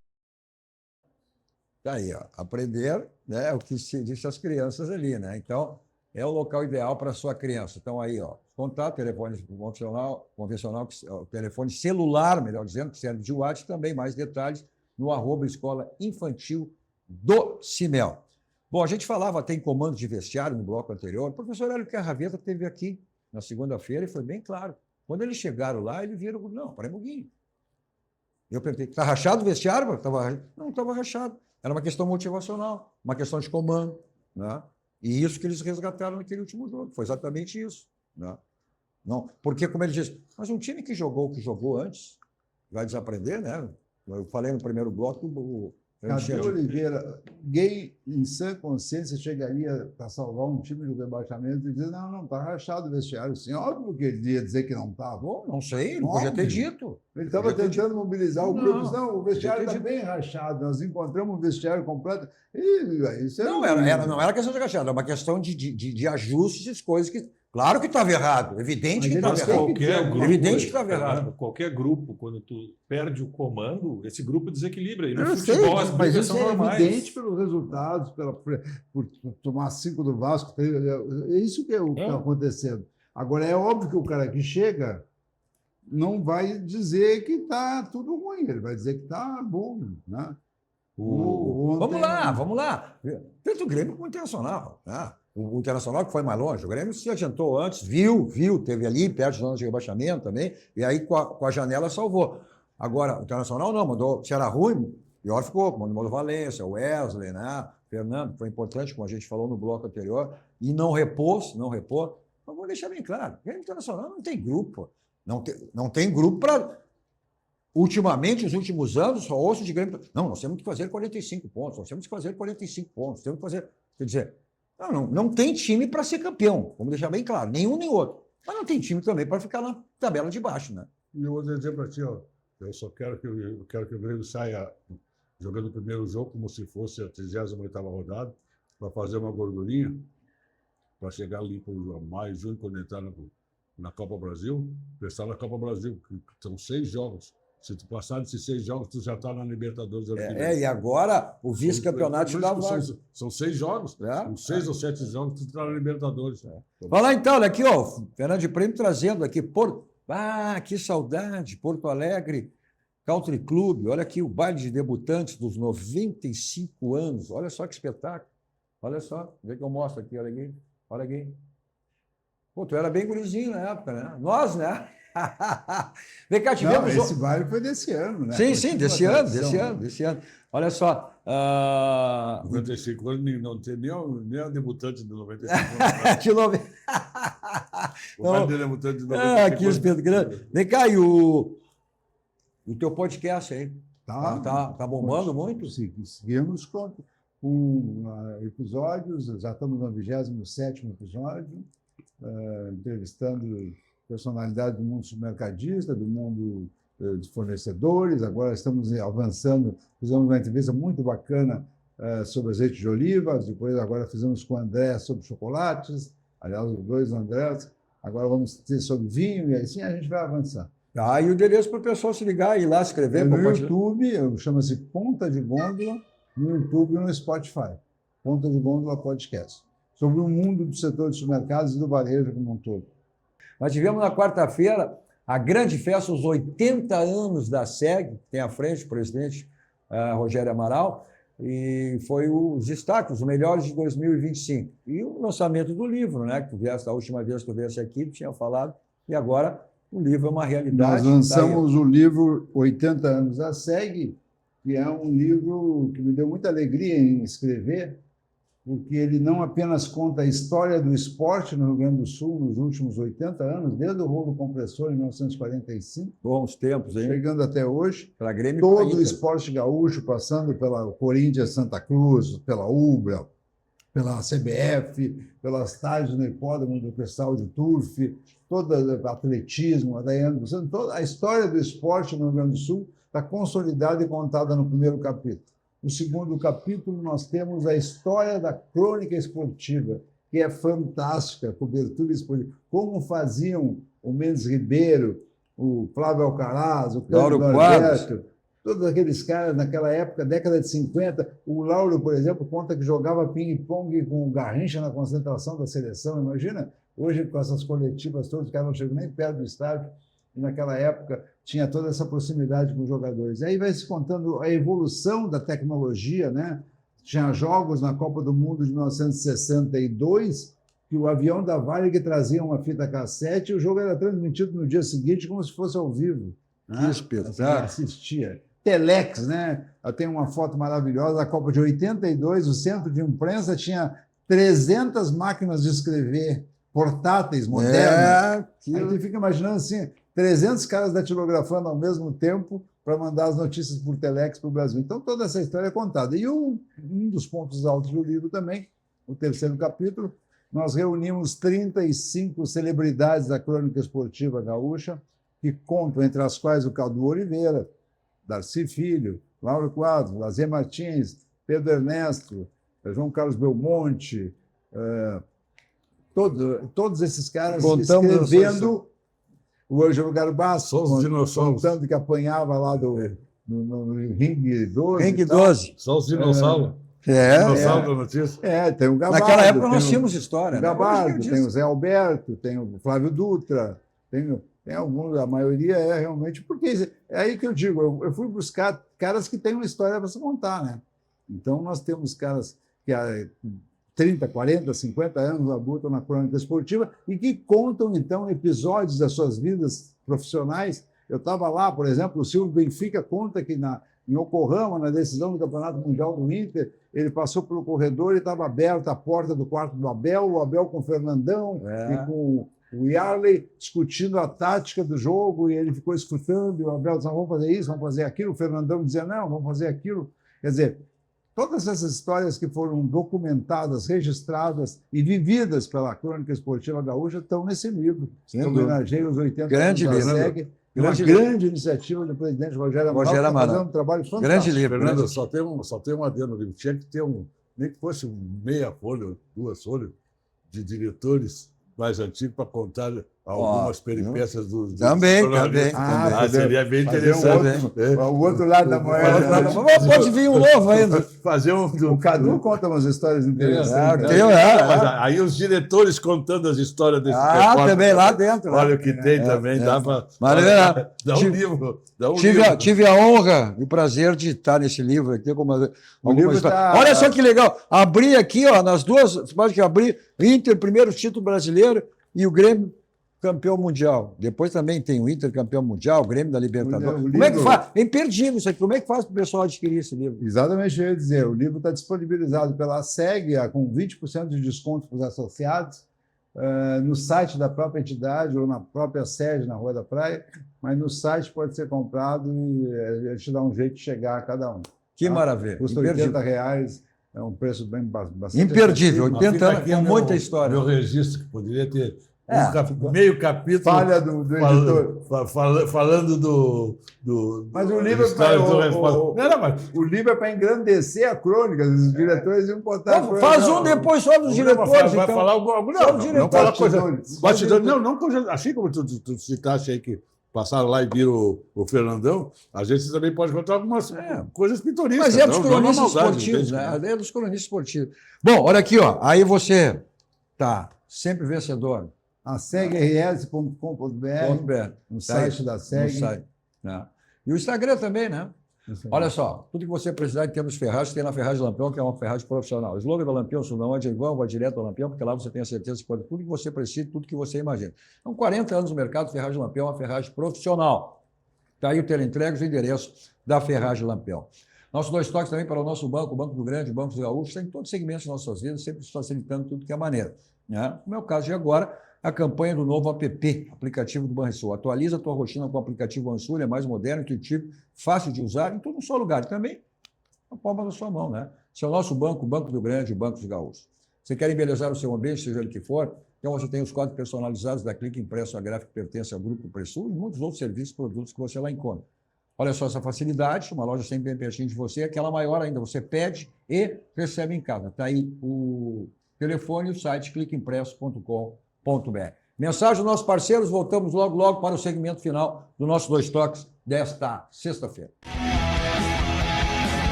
Tá aí, ó, aprender, né, é o que se disse às crianças ali, né? Então, é o local ideal para a sua criança. Então, aí, ó, contato, telefone convencional, telefone celular, melhor dizendo, que serve de WhatsApp, também mais detalhes no @Escola Infantil Docimel. Bom, a gente falava até em comando de vestiário no bloco anterior. O professor Hélio Carraveta esteve aqui na segunda-feira e foi bem claro. Quando eles chegaram lá, eles viram, não, para um pouquinho. Eu perguntei, está rachado o vestiário? Não, estava rachado. Era uma questão motivacional, uma questão de comando, né? E isso que eles resgataram naquele último jogo. Foi exatamente isso, né? Não, porque, como ele disse, mas um time que jogou antes vai desaprender, né? Eu falei no primeiro bloco, Cadê Oliveira, gay em sã consciência, chegaria para salvar um time do rebaixamento e dizer, não, está rachado o vestiário. Sim, óbvio que ele ia dizer que não estava. Não sei, ele podia ter dito. Ele estava tentando mobilizar o grupo. Não, o vestiário está bem rachado, nós encontramos um vestiário completo. Isso não era questão de rachado, era uma questão de ajustes, coisas que... Claro que estava errado, evidente que estava errado. Evidente que estava errado. Qualquer grupo, quando tu perde o comando, esse grupo desequilibra. E no futebol, mas isso é evidente pelos resultados, por tomar 5 do Vasco. É isso que está acontecendo. Agora, é óbvio que o cara que chega não vai dizer que está tudo ruim, ele vai dizer que está bom, né? Vamos lá. Tanto o Grêmio como o Internacional, né? O Internacional que foi mais longe, o Grêmio se adiantou antes, viu, teve ali perto de zona de rebaixamento também, e aí com a janela salvou. Agora, o Internacional não, mandou, se era ruim, pior ficou, mandou Valência, o Wesley, né? Fernando, foi importante, como a gente falou no bloco anterior, e não repôs. Mas vou deixar bem claro, o Grêmio Internacional não tem grupo, não tem grupo para... Ultimamente, nos últimos anos, só ouço de Grêmio... Não, nós temos que fazer 45 pontos, temos que fazer... Quer dizer... Não tem time para ser campeão, vamos deixar bem claro, nenhum nem outro. Mas não tem time também para ficar na tabela de baixo, né? E eu vou dizer para ti, ó, eu só quero que o Grêmio saia jogando o primeiro jogo como se fosse a 38ª rodada, para fazer uma gordurinha, para chegar ali para maio, junho, quando entrar na Copa Brasil, prestar na Copa Brasil, que são 6 jogos. Se tu passar desses 6 jogos, tu já está na Libertadores. E agora o vice-campeonato te dá vaga. São 6 jogos, são 6 ou 7 jogos, tu está na Libertadores. Vai lá então, olha aqui, ó, Fernando de Primo trazendo aqui, que saudade, Porto Alegre, Country Club, olha aqui o baile de debutantes dos 95 anos. Olha só que espetáculo. Olha só, vê que eu mostro aqui, olha aqui. Olha aqui. Pô, tu era bem gurizinho na época, né? Nós, né? Vem cá, tivemos... Não, esse baile foi desse ano, né? Sim, desse ano. Olha só. 95 anos, não tem nem o debutante de 95 anos. De novo. O baile de debutante de 95 Aqui, Pedro Grande. Vem cá, e o teu podcast aí? Tá bombando muito? Seguimos com episódios, já estamos no 27º episódio, entrevistando personalidades do mundo supermercadista, do mundo de fornecedores. Agora estamos avançando, fizemos uma entrevista muito bacana sobre azeite de oliva, depois agora fizemos com o André sobre chocolates, aliás, os dois Andrés, agora vamos ter sobre vinho, e assim a gente vai avançar. E o endereço para o pessoal se ligar e ir lá escrever. No YouTube, chama-se Ponta de Gôndola, no YouTube e no Spotify. Ponta de Gôndola Podcast. Sobre o mundo do setor de supermercados e do varejo como um todo. Nós tivemos na quarta-feira a grande festa, os 80 anos da SEG, que tem à frente o presidente Rogério Amaral, e foi os destaques, os melhores de 2025. E o lançamento do livro, né? Que tu vieste, a última vez que tu viesse aqui, tu tinha falado, e agora o livro é uma realidade. Nós lançamos o livro 80 anos da SEG, que é um livro que me deu muita alegria em escrever, porque ele não apenas conta a história do esporte no Rio Grande do Sul nos últimos 80 anos, desde o rolo compressor em 1945, bons tempos, hein? Chegando até hoje, para Grêmio, todo o esporte gaúcho, passando pela Corinthians Santa Cruz, pela Ubra, pela CBF, pelas tardes no hipódromo do Cristal de Turf, todo o atletismo, a Daiane dos Santos, toda a história do esporte no Rio Grande do Sul está consolidada e contada no primeiro capítulo. No segundo capítulo, nós temos a história da crônica esportiva, que é fantástica, a cobertura esportiva. Como faziam o Mendes Ribeiro, o Flávio Alcaraz, o Cândido Alberto, todos aqueles caras naquela época, década de 50. O Lauro, por exemplo, conta que jogava ping-pong com o Garrincha na concentração da seleção. Imagina, hoje, com essas coletivas todas, os caras não chegam nem perto do estádio. E naquela época tinha toda essa proximidade com os jogadores. Aí vai se contando a evolução da tecnologia, né? Tinha jogos na Copa do Mundo de 1962 que o avião da Varig trazia uma fita cassete e o jogo era transmitido no dia seguinte como se fosse ao vivo. Que espetáculo! Assistia. Telex, né? Eu tenho uma foto maravilhosa da Copa de 82, o centro de imprensa tinha 300 máquinas de escrever portáteis, modernas. Aí tu fica imaginando assim, 300 caras datilografando ao mesmo tempo para mandar as notícias por telex para o Brasil. Então, toda essa história é contada. E um dos pontos altos do livro também, o terceiro capítulo, nós reunimos 35 celebridades da crônica esportiva gaúcha, que contam, entre as quais o Cadu Oliveira, Darcy Filho, Lauro Quadros, Lazer Martins, Pedro Ernesto, João Carlos Belmonte, todos esses caras escrevendo... O Ângelo Garbaço, contando que apanhava lá no Ringue 12. Ringue 12. Só os dinossauros. Dinossauro da notícia. Tem o Gabardo. Naquela época nós tínhamos história. O Gabardo, tem o Zé Alberto, tem o Flávio Dutra, tem alguns, a maioria é realmente... Porque é aí que eu digo, eu fui buscar caras que têm uma história para se contar, né? Então, nós temos caras que... 30, 40, 50 anos labutam na crônica esportiva e que contam, então, episódios das suas vidas profissionais. Eu estava lá, por exemplo, o Silvio Benfica conta que em Yokohama, na decisão do Campeonato Mundial do Inter, ele passou pelo corredor e estava aberta a porta do quarto do Abel, o Abel com o Fernandão e com o Yarley discutindo a tática do jogo, e ele ficou escutando, e o Abel dizia, vamos fazer isso, vamos fazer aquilo, o Fernandão dizia, não, vamos fazer aquilo. Quer dizer, todas essas histórias que foram documentadas, registradas e vividas pela crônica esportiva gaúcha estão nesse livro. Eu homenageei os 80 anos da SEG, uma grande iniciativa do presidente Rogério Amaral, fazendo um trabalho fantástico. Grande livro, Fernando, só tem um adendo no livro. Tinha que ter nem que fosse meia folha, 2 folhas, de diretores mais antigos para contar algumas peripécias do Também. Seria bem interessante. O outro lado da moeda. Pode vir um novo ainda. Fazer O Cadu conta umas histórias interessantes. Mas aí os diretores contando as histórias desse repórter. Também lá dentro. Olha o que tem também, dá para dar um livro. Tive a honra e o prazer de estar nesse livro aqui. Tá... Olha só que legal. Abri aqui, nas duas, você pode abrir Inter, primeiro título brasileiro, e o Grêmio campeão mundial. Depois também tem o Inter campeão mundial, o Grêmio da Libertadores. Como é que faz? É imperdível isso aqui. Como é que faz para o pessoal adquirir esse livro? Exatamente o que eu ia dizer. O livro está disponibilizado pela SEG, com 20% de desconto para os associados, no site da própria entidade ou na própria sede, na Rua da Praia, mas no site pode ser comprado e a gente dá um jeito de chegar a cada um. Que maravilha. Custa R$80, é um preço bastante imperdível, 80 anos, com muita história. Meu registro, que poderia ter meio capítulo. Falha do editor. Falando mas o livro o livro é para engrandecer a crônica, os diretores iam botar. Faz depois só dos diretores. Vai falar algo. Não fala coisa. Bastidores. Não, assim como tu citaste aí que passaram lá e viram o Fernandão, a gente também pode encontrar algumas coisas pitorescas. Mas é dos cronistas esportivos, né? É dos cronistas esportivos. Bom, olha aqui, aí você tá sempre vencedor. A segrs.com.br, no site da SEG. E o Instagram também, né? Olha só, tudo que você precisar em termos de ferragens, tem na Ferragem Lampião, que é uma ferragem profissional. O slogan da Lampião, se não é de igual, vai direto ao Lampião, porque lá você tem a certeza de tudo que você precisa, tudo que você imagina. São 40 anos no mercado, Ferragem Lampião é uma ferragem profissional. Está aí o teleentrega, o endereço da Ferragem Lampião. Nossos 2 toques também para o nosso banco, o Banco do Grande, o Banco dos Gaúchos, tem todos os segmentos de nossas vidas, sempre facilitando tudo que é maneira. Né? No meu caso de agora, a campanha do novo app, aplicativo do Banrisul. Atualiza a tua rotina com o aplicativo Banrisul, ele é mais moderno, intuitivo, fácil de usar, em todo um só lugar. E também na palma da sua mão, né? Esse é o nosso banco, o Banco do Grande, o Banco dos Gaúchos. Você quer embelezar o seu ambiente, seja ele que for, então você tem os quadros personalizados da Clique Impresso, a gráfica que pertence ao Grupo Pressul e muitos outros serviços e produtos que você lá encontra. Olha só essa facilidade, uma loja sempre bem pertinho de você, aquela maior ainda, você pede e recebe em casa. Está aí o telefone e o site cliqueimpresso.com.br. Mensagem dos nossos parceiros, voltamos logo para o segmento final do nosso 2 Toques desta sexta-feira.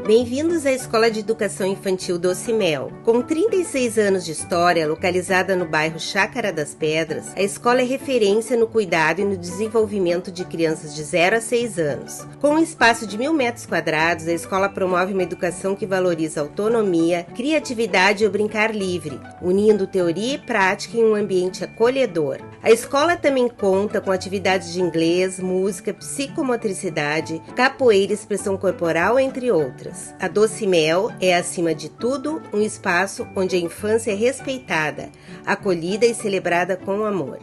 Bem-vindos à Escola de Educação Infantil Doce Mel. Com 36 anos de história, localizada no bairro Chácara das Pedras, a escola é referência no cuidado e no desenvolvimento de crianças de 0 a 6 anos. Com um espaço de 1.000 metros quadrados, a escola promove uma educação que valoriza a autonomia, criatividade e o brincar livre, unindo teoria e prática em um ambiente acolhedor. A escola também conta com atividades de inglês, música, psicomotricidade, capoeira e expressão corporal, entre outras. A Doce Mel é, acima de tudo, um espaço onde a infância é respeitada, acolhida e celebrada com amor.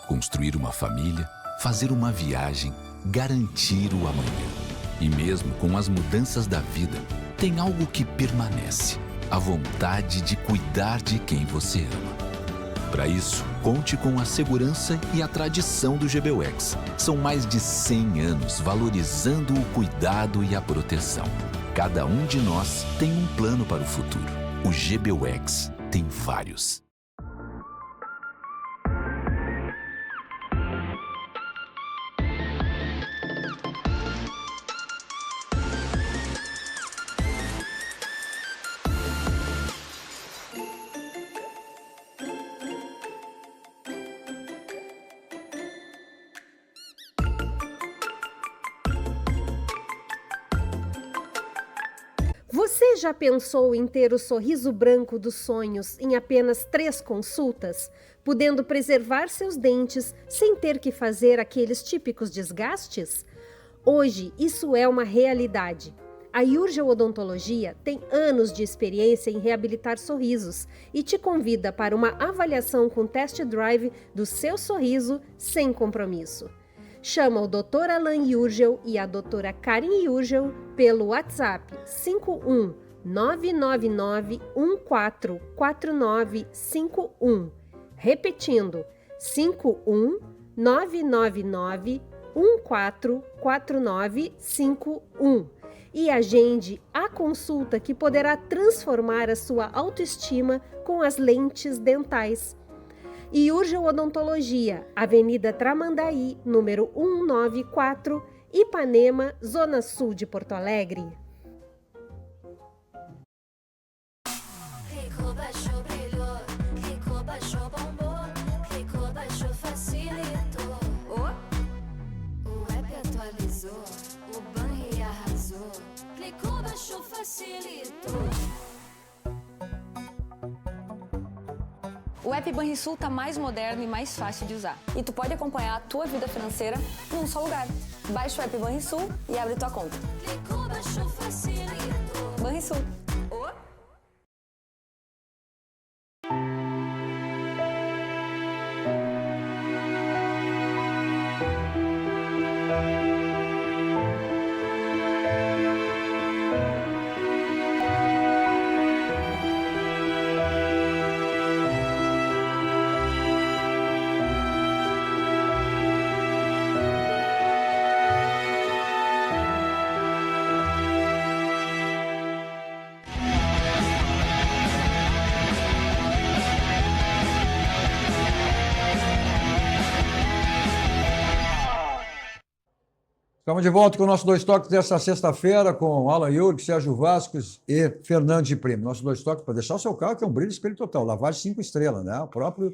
Construir uma família, fazer uma viagem, garantir o amanhã. E mesmo com as mudanças da vida, tem algo que permanece: a vontade de cuidar de quem você ama. Para isso, conte com a segurança e a tradição do GBUX. São mais de 100 anos valorizando o cuidado e a proteção. Cada um de nós tem um plano para o futuro. O GBUX tem vários. Você já pensou em ter o sorriso branco dos sonhos em apenas 3 consultas, podendo preservar seus dentes sem ter que fazer aqueles típicos desgastes? Hoje, isso é uma realidade. A Urgel Odontologia tem anos de experiência em reabilitar sorrisos e te convida para uma avaliação com test drive do seu sorriso sem compromisso. Chama o Dr. Alan Urgel e a Dra. Karen Urgel pelo WhatsApp 51999144951. Repetindo, 51 999 144951 e agende a consulta que poderá transformar a sua autoestima com as lentes dentais. E Urgel Odontologia, Avenida Tramandaí, número 194, Ipanema, Zona Sul de Porto Alegre. Rico baixou, brilhou, Rico baixou, bombou, Rico baixou, facilitou. O app atualizou, o Banri arrasou, clicou, baixou, facilitou. O app Banrisul tá mais moderno e mais fácil de usar. E tu pode acompanhar a tua vida financeira num só lugar. Baixa o app Banrisul e abre tua conta. Clicou, baixou, facilitou. Banrisul. Estamos de volta com o nosso Dois Toques dessa sexta-feira com Alan Jurg, Sérgio Vasquez e Fernando de Primo. Nosso Dois Toques para deixar o seu carro, que é um brilho espelho total. Lavagem 5 estrelas, né? O próprio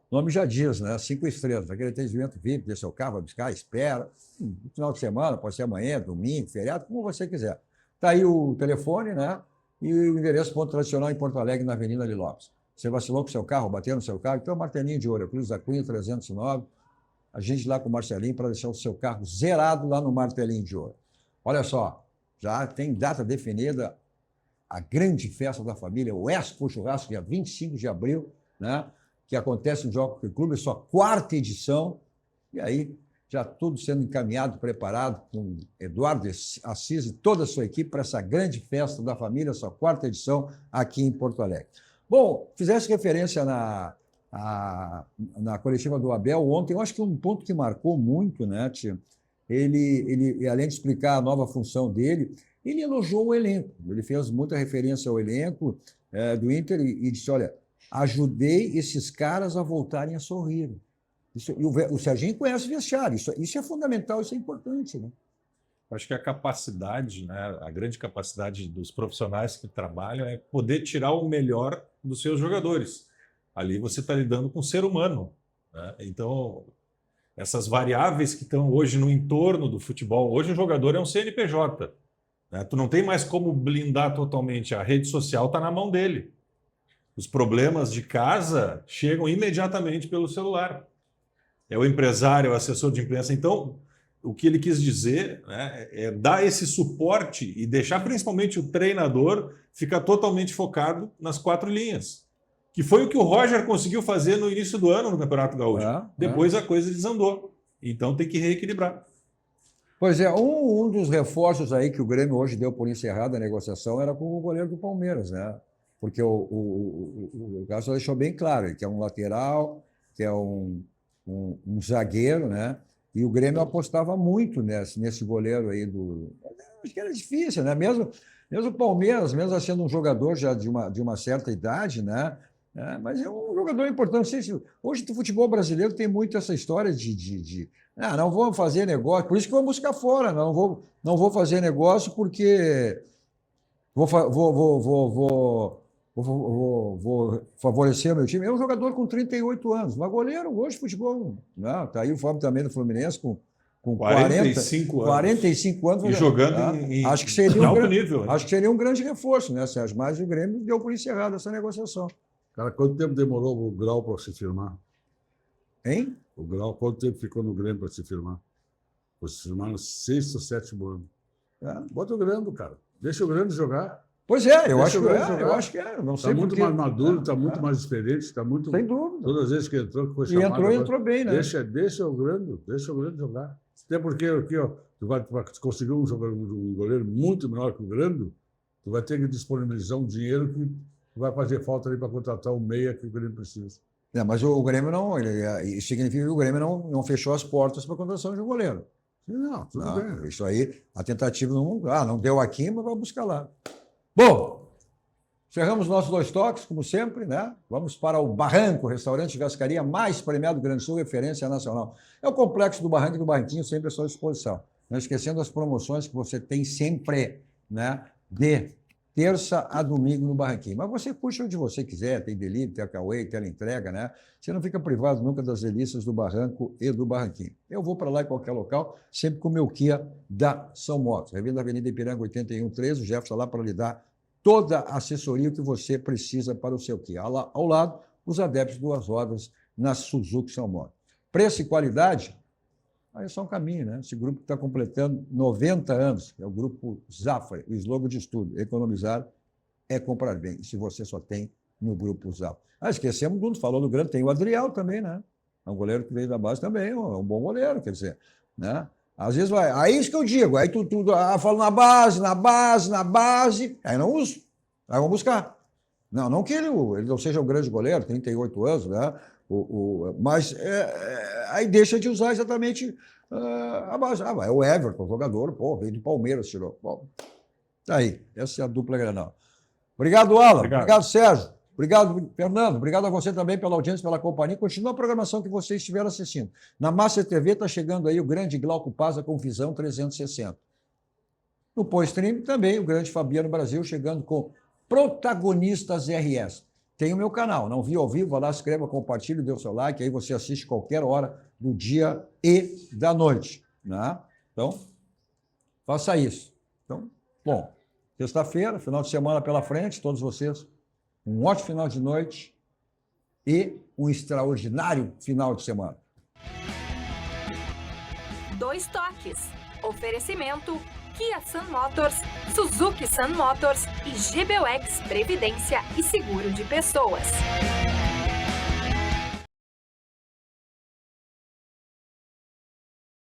nome já diz, né? 5 estrelas. Aquele atendimento VIP, deixa seu carro, vai buscar, espera. No final de semana, pode ser amanhã, domingo, feriado, como você quiser. Está aí o telefone, né? E o endereço ponto tradicional em Porto Alegre, na Avenida Ali Lopes. Você vacilou com o seu carro, bateu no seu carro, então martelinho de ouro, Cruz da Cunha 309. A gente lá com o Marcelinho para deixar o seu carro zerado lá no Martelinho de Ouro. Olha só, já tem data definida a grande festa da família, o Expo Churrasco, dia 25 de abril, né? Que acontece no Jockey Clube, sua 4ª edição. E aí, já tudo sendo encaminhado, preparado com Eduardo Assis e toda a sua equipe para essa grande festa da família, sua 4ª edição aqui em Porto Alegre. Bom, fizesse referência na coletiva do Abel ontem, eu acho que um ponto que marcou muito, né, tia? Ele, além de explicar a nova função dele, ele elogiou o elenco. Ele fez muita referência ao elenco do Inter e disse, olha, ajudei esses caras a voltarem a sorrir. Isso, e o Serginho conhece o vestiário, isso é fundamental, isso é importante, né? Acho que a capacidade, né, a grande capacidade dos profissionais que trabalham é poder tirar o melhor dos seus jogadores. Ali você está lidando com o ser humano, né? Então, essas variáveis que estão hoje no entorno do futebol, hoje o jogador é um CNPJ, né? Tu não tem mais como blindar totalmente, a rede social está na mão dele. Os problemas de casa chegam imediatamente pelo celular. É o empresário, é o assessor de imprensa. Então, o que ele quis dizer, né, é dar esse suporte e deixar principalmente o treinador ficar totalmente focado nas 4 linhas. Que foi o que o Roger conseguiu fazer no início do ano no Campeonato Gaúcho. Depois a coisa desandou. Então tem que reequilibrar. Pois é, um dos reforços aí que o Grêmio hoje deu por encerrada a negociação era com o goleiro do Palmeiras, né? Porque o Cássio deixou bem claro que é um lateral, que é um zagueiro, né? E o Grêmio apostava muito nesse goleiro aí do... Acho que era difícil, né? Mesmo o Palmeiras, mesmo sendo um jogador já de uma certa idade, né? Mas é um jogador importante. Hoje, o futebol brasileiro tem muito essa história de não vou fazer negócio, por isso que vou buscar fora, não vou fazer negócio porque vou favorecer o meu time. É um jogador com 38 anos, mas goleiro hoje, futebol. Está aí o Fábio também no Fluminense com 45 anos. E jogando em acho que seria alto nível. Acho que seria um grande reforço, né, Sérgio? Mas o Grêmio deu por encerrada essa negociação. Cara, quanto tempo demorou o Grau para se firmar? Hein? O Grau, quanto tempo ficou no Grêmio para se firmar? Para se firmar no 6º ou 7º ano. Bota o Grêmio, cara. Deixa o Grêmio jogar. Pois é, eu acho que é. Não sei está muito mais maduro, está muito mais experiente, está muito... Sem dúvida. Todas as vezes que entrou, que foi chamado... E entrou bem, né? Deixa o Grêmio jogar. Até porque aqui, ó, tu vai conseguir um goleiro muito melhor que o Grêmio, tu vai ter que disponibilizar um dinheiro que vai fazer falta ali para contratar o meia que o Grêmio precisa. Mas o Grêmio não, isso significa que o Grêmio não fechou as portas para a contratação de um goleiro. Não, tudo bem. Isso aí, a tentativa não deu aqui, mas vai buscar lá. Bom, encerramos nossos 2 toques, como sempre, né? Vamos para o Barranco, restaurante de churrascaria mais premiado do Rio Grande do Sul, referência nacional. É o complexo do Barranco e do Barranquinho, sempre à sua disposição. Não esquecendo as promoções que você tem sempre, né? De terça a domingo no Barranquinho. Mas você puxa onde você quiser, tem delivery, tem takeaway, teleentrega, né? Você não fica privado nunca das delícias do Barranco e do Barranquinho. Eu vou para lá em qualquer local, sempre com o meu Kia da São Motos. Revenda Avenida Ipiranga 8113, o Jefferson lá para lhe dar toda a assessoria que você precisa para o seu Kia. Ao lado, os adeptos 2 rodas na Suzuki São Motos. Preço e qualidade, aí é só um caminho, né? Esse grupo está completando 90 anos, é o grupo Zafari, o slogan de estudo, economizar é comprar bem. E se você só tem no grupo Zafari. Esquecemos do falou do grande, tem o Adriel também, né? É um goleiro que veio da base também, é um bom goleiro, quer dizer, né? Às vezes vai, aí isso que eu digo, aí tu fala na base, aí não uso, aí vamos buscar. Não que ele não seja um grande goleiro, 38 anos, né? Mas aí deixa de usar exatamente a base. É o Everton, jogador, veio do Palmeiras, tirou. Bom, tá aí, essa é a dupla Grenal. Obrigado, Alan. Obrigado, Sérgio. Obrigado, Fernando. Obrigado a você também pela audiência, pela companhia. Continua a programação que você estiver assistindo. Na Master TV está chegando aí o grande Glauco Paza com Visão 360. No pós-stream também o grande Fabiano Brasil chegando com Protagonistas RS. Tem o meu canal, não viu ao vivo, vai lá, escreva, compartilhe, dê o seu like, aí você assiste qualquer hora do dia e da noite. Né? Então, faça isso. Então, bom, sexta-feira, final de semana pela frente, todos vocês, um ótimo final de noite e um extraordinário final de semana. 2 toques. Oferecimento Kia Sun Motors, Suzuki Sun Motors e GBUX Previdência e Seguro de Pessoas.